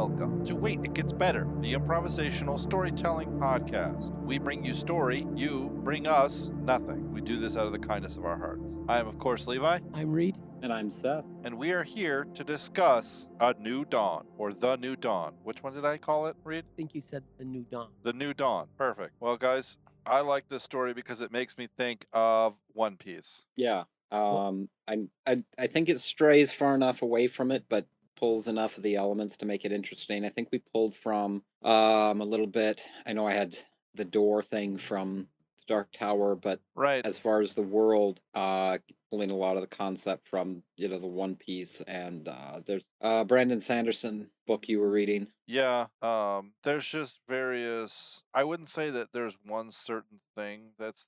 welcome to Wait, It Gets Better, the improvisational storytelling podcast. We bring you story, you bring us nothing. We do this out of the kindness of our hearts. I am, of course, Levi. I'm Reed. And I'm Seth. And we are here to discuss A New Dawn, or The New Dawn. Which one did I call it, Reed? I think you said The New Dawn. The New Dawn. Perfect. Well, guys, I like this story because it makes me think of One Piece. Yeah. I think it strays far enough away from it, but pulls enough of the elements to make it interesting. I think we pulled from a little bit. I know I had the door thing from the Dark Tower, but Right. as far as the world, pulling a lot of the concept from the One Piece, and there's Brandon Sanderson book you were reading. Yeah, there's just various. I wouldn't say that there's one certain thing that's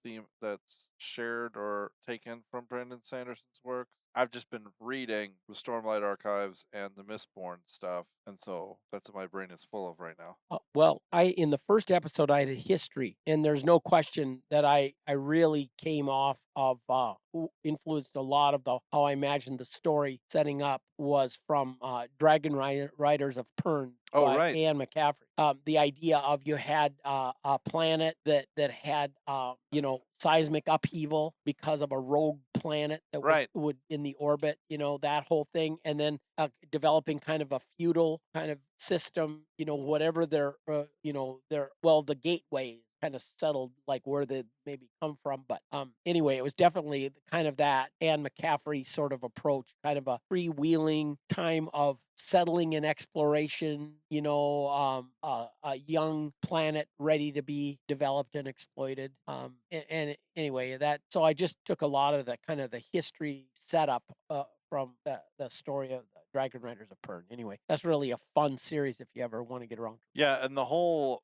shared or taken from Brandon Sanderson's work. I've just been reading the Stormlight Archives and the Mistborn stuff, and so that's what my brain is full of right now. Well, in the first episode, I had a history, and there's no question that I really came off of who influenced a lot of how I imagined the story setting up was from Dragonriders of Pern. Oh, by right. Anne McCaffrey. The idea of you had a planet that had seismic upheaval because of a rogue planet that would in the orbit, that whole thing, and then developing kind of a feudal kind of system, whatever the gateways kind of settled like where they maybe come from. But anyway, it was definitely kind of that Anne McCaffrey sort of approach, kind of a freewheeling time of settling and exploration, a young planet ready to be developed and exploited. And anyway, so I just took a lot of the kind of the history setup from the story of the Dragonriders of Pern. Anyway, that's really a fun series if you ever want to get around. Yeah, and the whole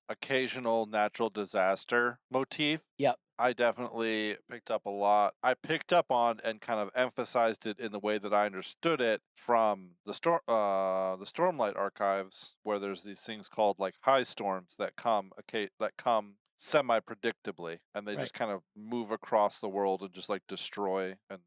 occasional natural disaster motif. Yep. I definitely picked up a lot. I picked up on and kind of emphasized it in the way that I understood it from the Stormlight Archives, where there's these things called like high storms that come semi-predictably, and they just kind of move across the world and just like destroy and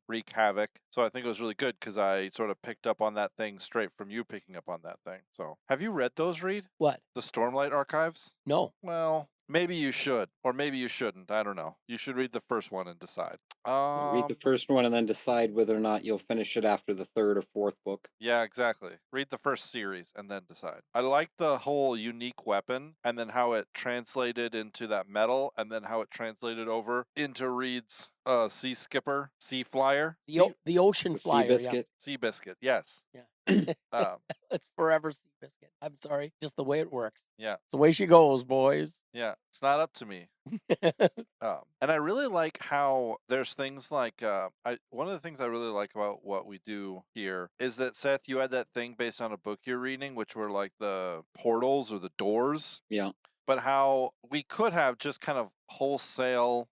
wreak havoc. So I think it was really good because I sort of picked up on that thing straight from you picking up on that thing. So have you read those, Reed? What? The Stormlight Archives? No. Well, maybe you should, or maybe you shouldn't. I don't know. You should read the first one and decide. Read the first one and then decide whether or not you'll finish it after the third or fourth book. Yeah, exactly. Read the first series and then decide. I like the whole unique weapon and then how it translated into that metal and then how it translated over into Reed's sea skipper, sea flyer. The ocean flyer. Seabiscuit. Yeah. Seabiscuit, yes. Yeah. It's forever Seabiscuit. I'm sorry. Just the way it works. Yeah. It's the way she goes, boys. Yeah. It's not up to me. And I really like how there's things like one of the things I really like about what we do here is that, Seth, you had that thing based on a book you're reading, which were like the portals or the doors. Yeah. But how we could have just kind of wholesale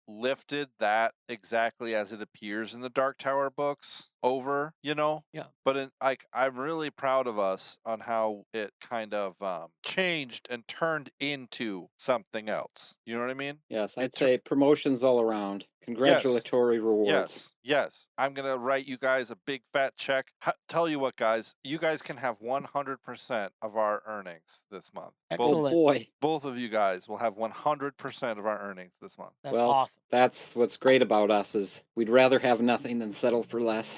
lifted that exactly as it appears in the Dark Tower books over, Yeah. But I'm really proud of us on how it kind of changed and turned into something else. You know what I mean? Yes, I'd say promotions all around. Congratulatory rewards. Yes. I'm going to write you guys a big fat check. Tell you what, guys, you guys can have 100% of our earnings this month. Excellent. Oh, boy. Both of you guys will have 100% of our earnings this month. That's awesome. That's what's great about us is we'd rather have nothing than settle for less.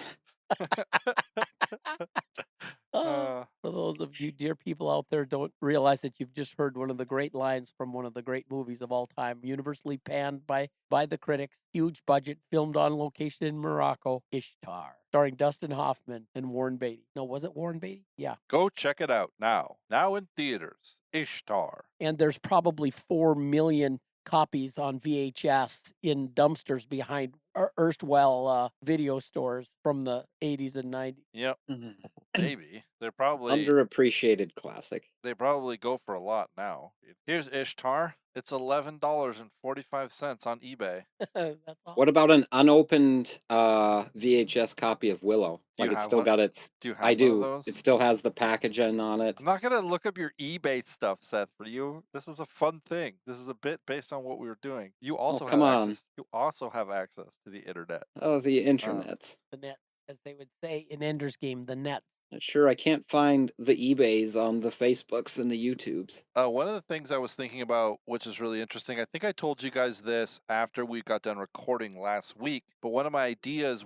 For those of you dear people out there don't realize that you've just heard one of the great lines from one of the great movies of all time, universally panned by the critics, huge budget, filmed on location in Morocco, Ishtar, starring Dustin Hoffman and Warren Beatty. No, was it Warren Beatty? Yeah. Go check it out now in theaters. Ishtar. And there's probably 4 million copies on VHS in dumpsters behind erstwhile video stores from the 80s and 90s. Yep. Maybe. They're probably underappreciated classic. They probably go for a lot now. Here's Ishtar. It's $11.45 on eBay. That's awesome. What about an unopened VHS copy of Willow? Do you Like it's have still one? got its. Do you have I one do. of those? It still has the packaging on it. I'm not gonna look up your eBay stuff, Seth. For you, this was a fun thing. This is a bit based on what we were doing. You also come on. access. You also have access to the internet. Oh, the internet. The nets, as they would say in Ender's Game, the nets. Sure, I can't find the eBays on the Facebooks and the YouTubes. One of the things I was thinking about, which is really interesting, I think I told you guys this after we got done recording last week, but one of my ideas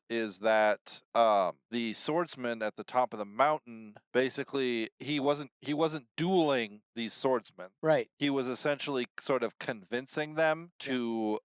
is that the swordsman at the top of the mountain, basically he wasn't dueling these swordsmen. Right. He was essentially sort of convincing them to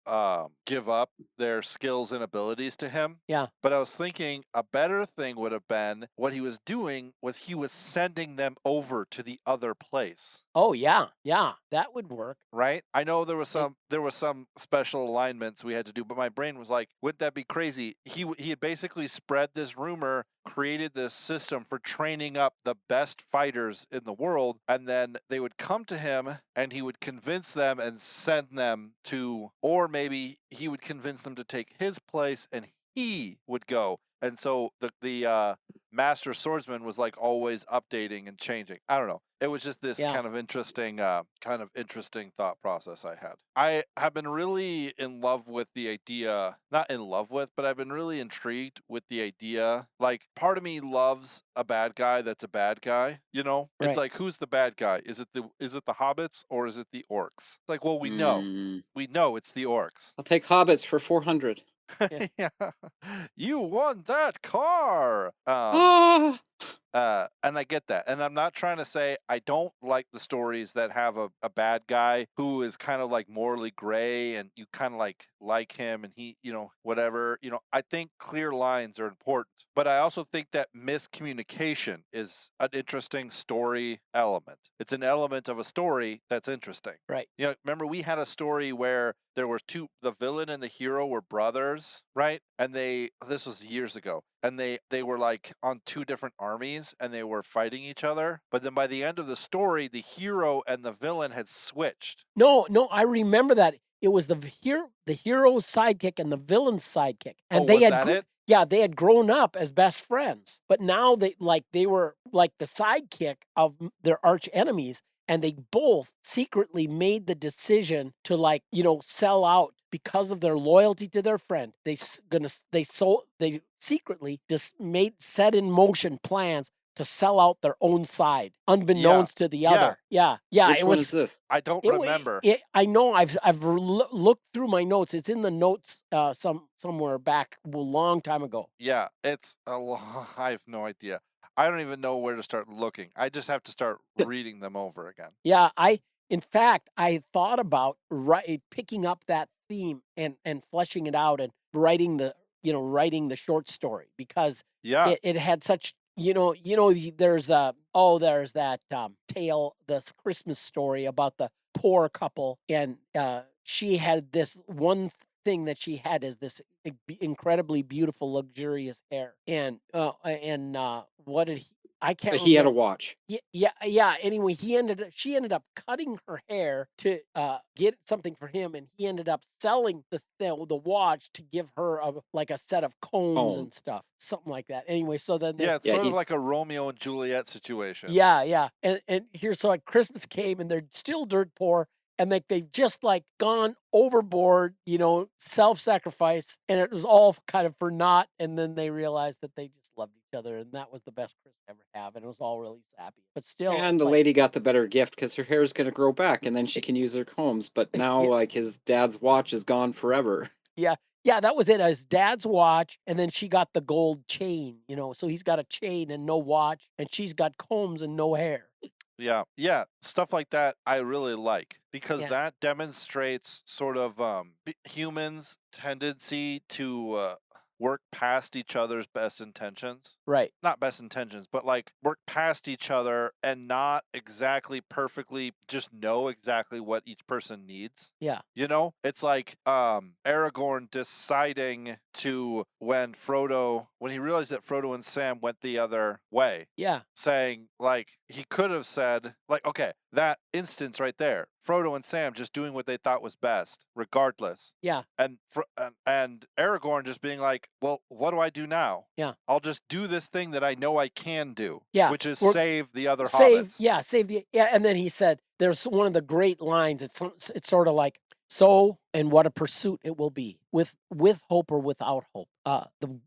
give up their skills and abilities to him. Yeah. But I was thinking a better thing would have been what he was doing was he was sending them over to the other place. Oh yeah, that would work. Right? I know there was some special alignments we had to do, but my brain was like, wouldn't that be crazy? He had basically spread this rumor, created this system for training up the best fighters in the world, and then they would come to him and he would convince them and send them to, or maybe he would convince them to take his place and he would go. And so the master swordsman was like always updating and changing. I don't know. It was just this kind of interesting thought process I had. I have been really in love with the idea, not in love with, but I've been really intrigued with the idea. Like, part of me loves a bad guy that's a bad guy, you know? Right. It's like, who's the bad guy? Is it the hobbits or is it the orcs? Like, well, we know it's the orcs. I'll take hobbits for 400. Yeah. You won that car. And I get that. And I'm not trying to say I don't like the stories that have a bad guy who is kind of like morally gray and you kind of like him and he, you know, whatever. You know, I think clear lines are important. But I also think that miscommunication is an interesting story element. It's an element of a story that's interesting. Right. You know, remember we had a story where there were the villain and the hero were brothers, right? And this was years ago. And they were like on two different armies and they were fighting each other. But then by the end of the story, the hero and the villain had switched. No, I remember that. It was the hero's sidekick and the villain's sidekick. And was that it? Yeah, they had grown up as best friends. But now they were like the sidekick of their arch enemies. And they both secretly made the decision to sell out because of their loyalty to their friend. They secretly just set in motion plans to sell out their own side, unbeknownst to the other. Yeah. Which one is this? I don't remember. I know. I've looked through my notes. It's in the notes somewhere back a long time ago. Yeah, it's a long. I have no idea. I don't even know where to start looking. I just have to start reading them over again. Yeah, in fact, I thought about picking up that theme and fleshing it out and writing the short story because it had such there's that tale, this Christmas story about the poor couple, and she had this one thing that she had is this incredibly beautiful, luxurious hair, and what did he? I can't. He had a watch. Yeah. Anyway, she ended up cutting her hair to get something for him, and he ended up selling the watch to give her a set of combs and stuff, something like that. Anyway, so then it's sort of like a Romeo and Juliet situation. Yeah, and here, so at Christmas came, and they're still dirt poor. And they've just gone overboard, self-sacrifice, and it was all kind of for naught. And then they realized that they just loved each other, and that was the best Christmas ever have. And it was all really sappy, but still. And the lady got the better gift because her hair is going to grow back, and then she can use her combs. But now, his dad's watch is gone forever. Yeah, that was it. His dad's watch, and then she got the gold chain. So he's got a chain and no watch, and she's got combs and no hair. Yeah, stuff like that I really like because that demonstrates sort of humans' tendency to work past each other's best intentions. Right. Not best intentions, but work past each other and not exactly perfectly just know exactly what each person needs. Yeah. It's like Aragorn deciding to, when he realized that Frodo and Sam went the other way. Yeah. Saying, he could have said, okay, that instance right there, Frodo and Sam just doing what they thought was best, regardless. Yeah. And Aragorn just being like, well, what do I do now? Yeah. I'll just do this thing that I know I can do. Yeah. Which is save the other hobbits. Yeah, save the. Yeah, and then he said, there's one of the great lines. It's sort of like, So, and what a pursuit it will be, with hope or without hope.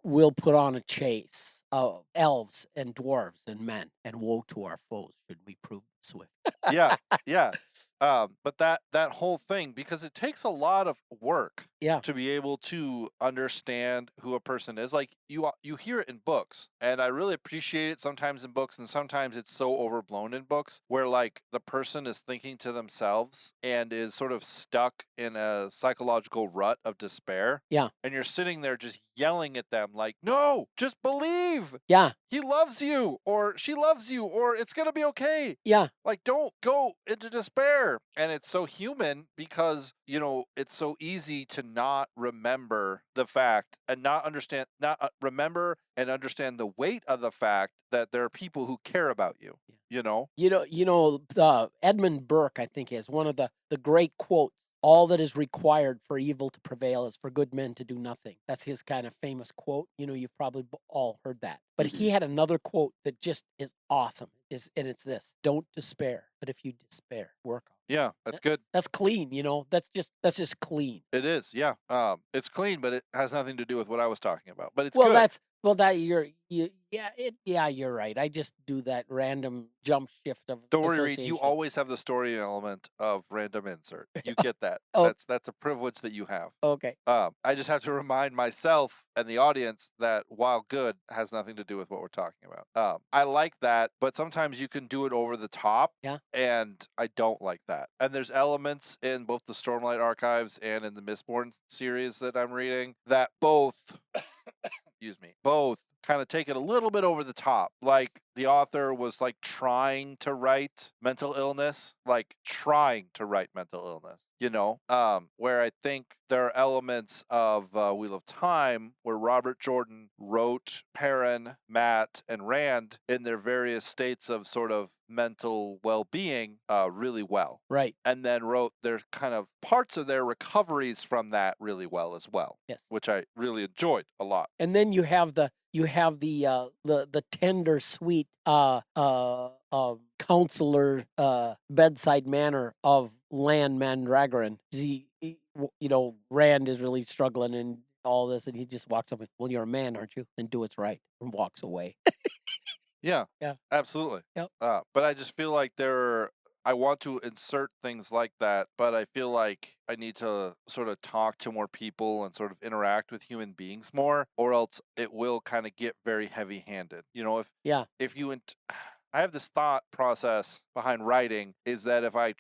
We'll put on a chase of elves and dwarves and men, and woe to our foes should we prove swift. Yeah, yeah. But that whole thing, because it takes a lot of work to be able to understand who a person is. Like you hear it in books, and I really appreciate it sometimes in books, and sometimes it's so overblown in books where like the person is thinking to themselves and is sort of stuck in a psychological rut of despair. Yeah. And you're sitting there just yelling at them like, no, just believe. Yeah. He loves you, or she loves you, or it's going to be okay. Yeah. Like, don't go into despair. And it's so human because, it's so easy to not remember the fact and not understand, remember and understand the weight of the fact that there are people who care about you, Edmund Burke, I think, has one of the great quotes. All that is required for evil to prevail is for good men to do nothing. That's his kind of famous quote. You've probably all heard that. But he had another quote that just is awesome. And it's this: don't despair, but if you despair, work on it. Yeah, that's good. That's clean, That's just clean. It is, yeah. It's clean, but it has nothing to do with what I was talking about. But it's good. You're right. I just do that random jump shift of Don't worry, Reed, you always have the story element of random insert. You get that. That's a privilege that you have. Okay. I just have to remind myself and the audience that while good has nothing to do with what we're talking about. I like that, but sometimes you can do it over the top. Yeah. And I don't like that. And there's elements in both the Stormlight Archives and in the Mistborn series that I'm reading that both both kind of take it a little bit over the top. Like the author was like trying to write mental illness, where I think there are elements of Wheel of Time where Robert Jordan wrote Perrin, Matt, and Rand in their various states of sort of mental well-being really well. Right. And then wrote their kind of parts of their recoveries from that really well as well. Yes. Which I really enjoyed a lot. And then you have the tender, sweet counselor bedside manner of Lan Mandragoran. Rand is really struggling and all this, and he just walks up and, well, you're a man, aren't you? Then do what's right, and walks away. Yeah, Yeah, absolutely. Yep. But I just feel like I want to insert things like that, but I feel like I need to sort of talk to more people and sort of interact with human beings more, or else it will kind of get very heavy-handed. If you I have this thought process behind writing is that if I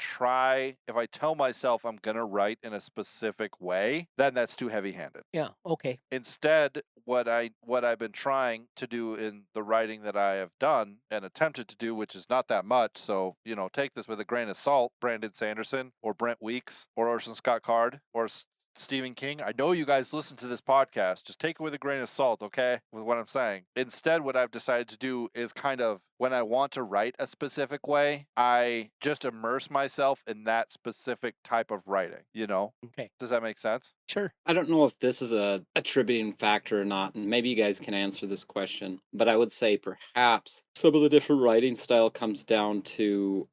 tell myself I'm going to write in a specific way, then that's too heavy-handed. Yeah, okay. Instead, what I've been trying to do in the writing that I have done and attempted to do, which is not that much, so, take this with a grain of salt, Brandon Sanderson or Brent Weeks or Orson Scott Card or Stephen King. I know you guys listen to this podcast. Just take it with a grain of salt, okay? With what I'm saying. Instead, what I've decided to do is kind of, when I want to write a specific way, I just immerse myself in that specific type of writing, Okay. Does that make sense? Sure. I don't know if this is a attributing factor or not, and maybe you guys can answer this question, but I would say perhaps some of the different writing style comes down to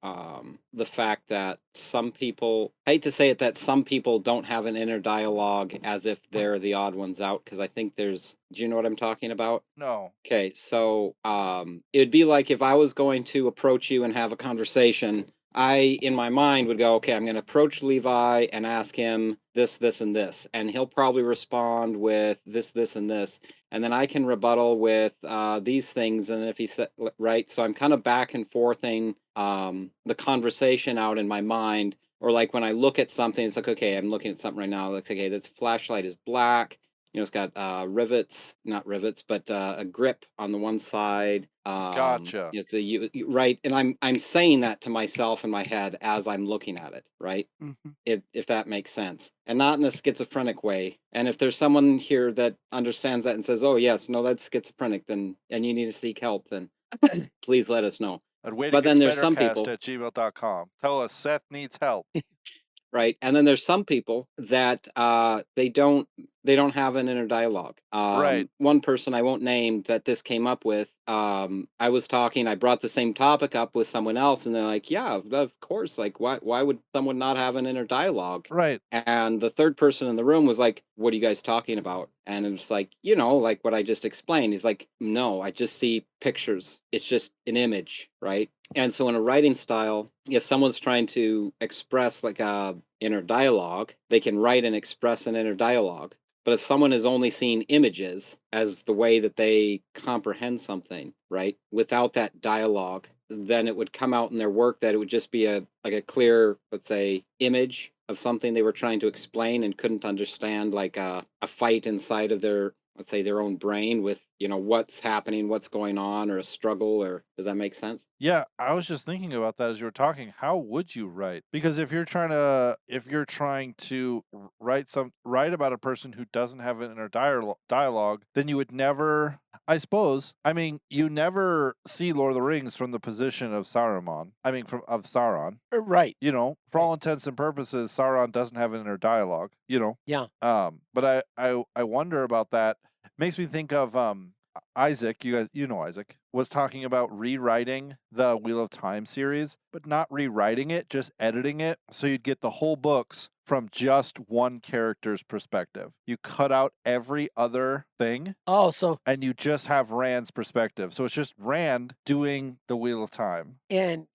the fact that some people, I hate to say it, that some people don't have an inner dialogue as if they're the odd ones out, because I think do you know what I'm talking about? No. Okay, so it would be like if I was going to approach you and have a conversation, I, in my mind, would go, okay, I'm going to approach Levi and ask him this, this, and this. And he'll probably respond with this, this, and this. And then I can rebuttal with these things. And if he said, right, so I'm kind of back and forthing the conversation out in my mind. Or like when I look at something, it's like, okay, I'm looking at something right now. It looks like, okay, this flashlight is black. It's got not rivets, but a grip on the one side. Gotcha. It's right, and I'm saying that to myself in my head as I'm looking at it, right? Mm-hmm. If that makes sense, and not in a schizophrenic way. And if there's someone here that understands that and says, "Oh yes, no, that's schizophrenic," then and you need to seek help, then please let us know. But then there's some people at gmail.com. Tell us Seth needs help. Right. And then there's some people that they don't have an inner dialogue. Right. One person I won't name that this came up with, I was talking, I brought the same topic up with someone else, and they're like, "Yeah, of course. Like, why would someone not have an inner dialogue?" Right. And the third person in the room was like, "What are you guys talking about?" And it's like, like what I just explained. He's like, "No, I just see pictures. It's just an image, right?" And so in a writing style, if someone's trying to express like a inner dialogue, they can write and express an inner dialogue. But if someone is only seeing images as the way that they comprehend something, right, without that dialogue, then it would come out in their work that it would just be a clear, let's say, image of something they were trying to explain and couldn't understand, like a fight inside of their, let's say, their own brain with, what's happening, what's going on, or a struggle, or does that make sense? Yeah, I was just thinking about that as you were talking. How would you write? Because if you're trying to write about a person who doesn't have an inner dialogue, then you would never, I suppose, I mean, you never see Lord of the Rings from the position of Saruman. I mean, of Sauron. Right. For all intents and purposes, Sauron doesn't have an inner dialogue, Yeah. But I wonder about that. Makes me think of Isaac, you know Isaac, was talking about rewriting the Wheel of Time series, but not rewriting it, just editing it, so you'd get the whole books from just one character's perspective. You cut out every other thing. Oh, so and you just have Rand's perspective. So it's just Rand doing the Wheel of Time. And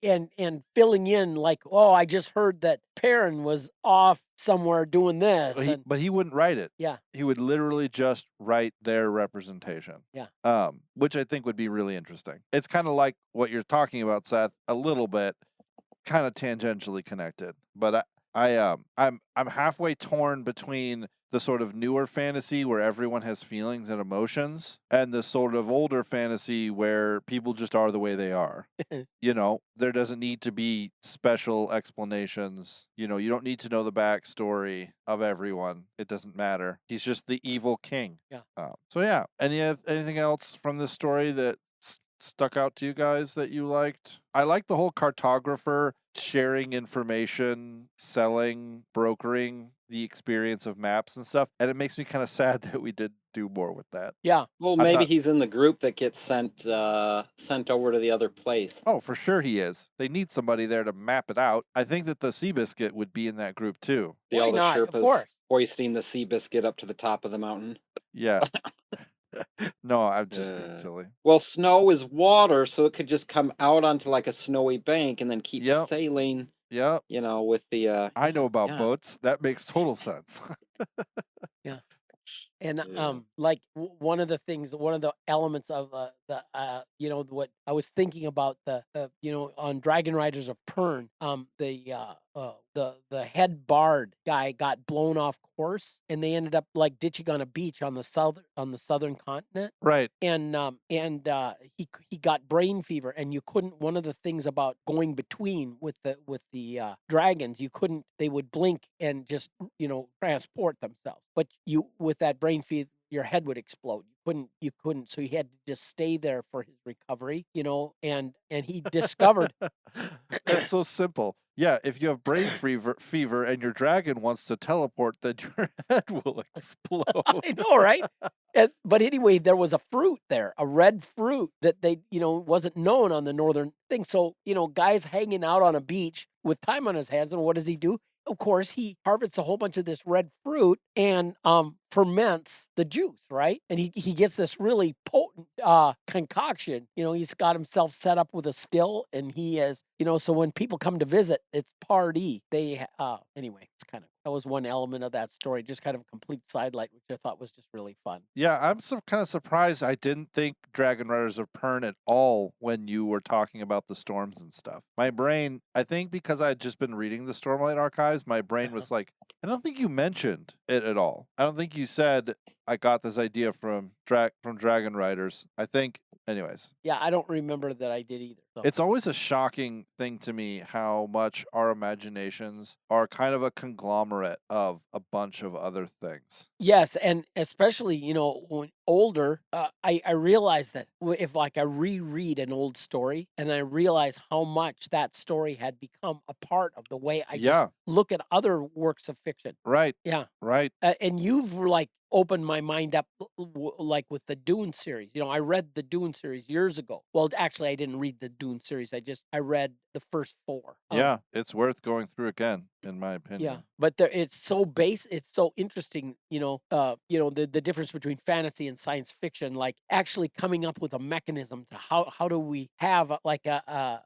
filling in like, oh, I just heard that Perrin was off somewhere doing this. But he wouldn't write it. Yeah. He would literally just write their representation. Yeah. Which I think would be really interesting. It's kind of like what you're talking about, Seth, a little bit, kind of tangentially connected. But I'm halfway torn between the sort of newer fantasy where everyone has feelings and emotions, and the sort of older fantasy where people just are the way they are. There doesn't need to be special explanations. You don't need to know the backstory of everyone. It doesn't matter. He's just the evil king. Yeah. So yeah. Anything else from this story that stuck out to you guys that you liked? I like the whole cartographer sharing information, selling, brokering the experience of maps and stuff, and it makes me kind of sad that we did do more with that. Yeah. Well, maybe he's in the group that gets sent over to the other place. Oh, for sure he is. They need somebody there to map it out. I think that the Seabiscuit would be in that group too. Why not? Of course. Hoisting the Seabiscuit up to the top of the mountain. Yeah. No, I'm just being silly. Well, snow is water, so it could just come out onto like a snowy bank and then keep sailing. Yep. With the I know about boats. That makes total sense. Yeah. And like one of the elements of what I was thinking about on Dragonriders of Pern, the head bard guy got blown off course, and they ended up like ditching on a beach on the southern continent. Right. And he got brain fever, and you couldn't. One of the things about going between with the dragons, they would blink and just transport themselves, but with that brain fever, your head would explode. You couldn't, so he had to just stay there for his recovery, and he discovered. It's so simple. Yeah, if you have brain fever and your dragon wants to teleport, then your head will explode. I know, right? But anyway, there was a fruit there, a red fruit that they, wasn't known on the northern thing. So, guys hanging out on a beach with time on his hands, and what does he do? Of course, he harvests a whole bunch of this red fruit and ferments the juice, right? And he gets this really potent concoction. He's got himself set up with a still, and he is, so when people come to visit, it's party. They anyway, that was one element of that story, just kind of a complete sidelight, which I thought was just really fun. Yeah, I'm kind of surprised I didn't think Dragonriders of Pern at all when you were talking about the storms and stuff. My brain, I think because I had just been reading the Stormlight Archives, my brain was like, I don't think you mentioned it at all. I don't think you said I got this idea from Dragonriders. I think, anyways. Yeah, I don't remember that I did either. So. It's always a shocking thing to me how much our imaginations are kind of a conglomerate of a bunch of other things. Yes, and especially, when older, I realized that if like I reread an old story and I realize how much that story had become a part of the way I just look at other works of fiction. Right. Yeah. Right. And you've like opened my mind up like with the Dune series. I read the Dune series years ago. Well, actually I didn't read the Dune series. I read the first 4. Yeah, it's worth going through again, in my opinion. Yeah, but it's so it's so interesting, the difference between fantasy and science fiction, like actually coming up with a mechanism to how do we have like a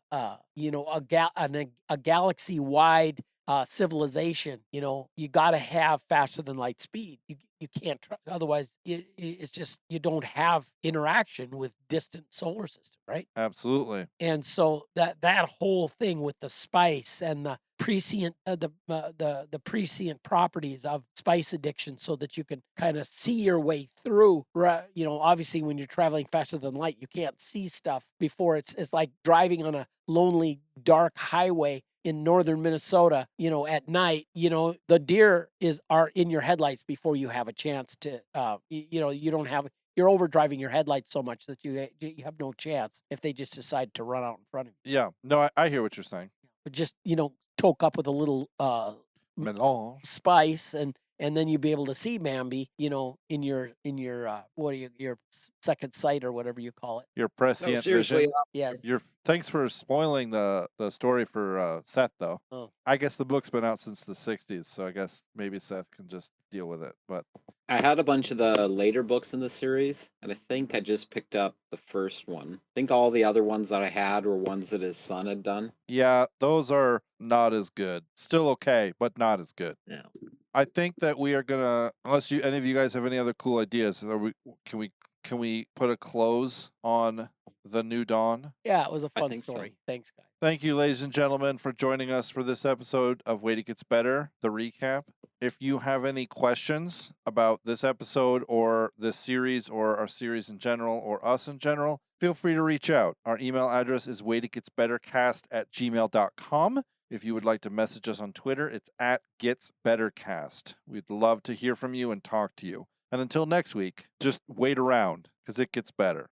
galaxy wide civilization. You got to have faster than light speed. You can't otherwise it's just you don't have interaction with distant solar system, right? Absolutely. And so that whole thing with the spice and the prescient the prescient properties of spice addiction, so that you can kind of see your way through. Obviously when you're traveling faster than light, you can't see stuff before. It's like driving on a lonely dark highway in northern Minnesota, at night. The deer are in your headlights before you have a chance to you don't have you're overdriving your headlights so much that you have no chance if they just decide to run out in front of you. Yeah. No, I hear what you're saying. But just, toke up with a little Melange. spice, and then you'd be able to see Mambi, in your your second sight or whatever you call it. Your prescient seriously, vision. Yes. Thanks for spoiling the story for Seth, though. Oh. I guess the book's been out since the 60s, so I guess maybe Seth can just deal with it. But I had a bunch of the later books in the series, and I think I just picked up the first one. I think all the other ones that I had were ones that his son had done. yeah, those are not as good. Still okay, but not as good. Yeah. I think that we are gonna, unless any of you guys have any other cool ideas, can we put a close on the New Dawn? Yeah, it was a I fun think so. story. Thanks, guys. Thank you, ladies and gentlemen, for joining us for this episode of Wait It Gets Better, the recap. If you have any questions about this episode or this series or our series in general or us in general, feel free to reach out. Our email address is waititgetsbettercast@gmail.com. If you would like to message us on Twitter, it's @getsbettercast. We'd love to hear from you and talk to you. And until next week, just wait around, because it gets better.